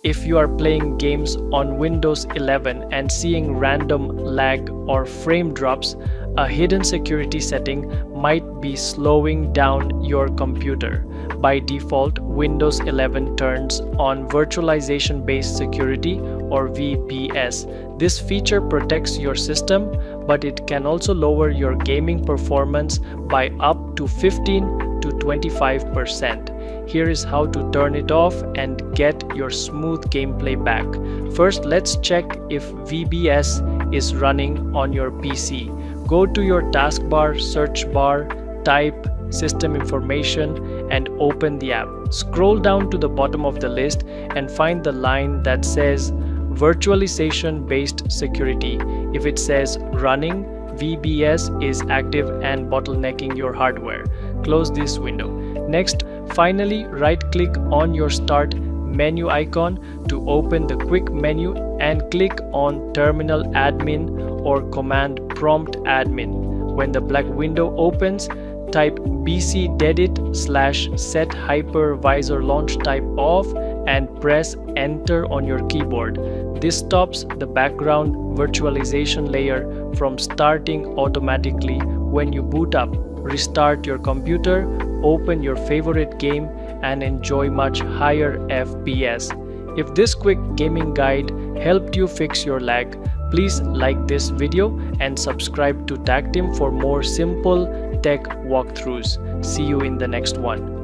If you are playing games on Windows 11 and seeing random lag or frame drops, a hidden security setting might be slowing down your computer. By default, Windows 11 turns on Virtualization-Based Security or VBS. This feature protects your system, but it can also lower your gaming performance by up to 15 to 25%. Here is how to turn it off and get your smooth gameplay back. First, let's check if VBS is running on your PC. Go to your taskbar, search bar, type System Information and open the app. Scroll down to the bottom of the list and find the line that says Virtualization-Based Security. If it says running, VBS is active and bottlenecking your hardware. Close this window. Next, finally, right-click on your Start menu icon to open the quick menu and click on Terminal Admin or Command Prompt Admin. When the black window opens, type bcdedit/set hypervisor launch type off and press Enter on your keyboard. This stops the background virtualization layer from starting automatically when you boot up. Restart your computer, open your favorite game, and enjoy much higher FPS. If this quick gaming guide helped you fix your lag, please like this video and subscribe to Tag Team for more simple tech walkthroughs. See you in the next one.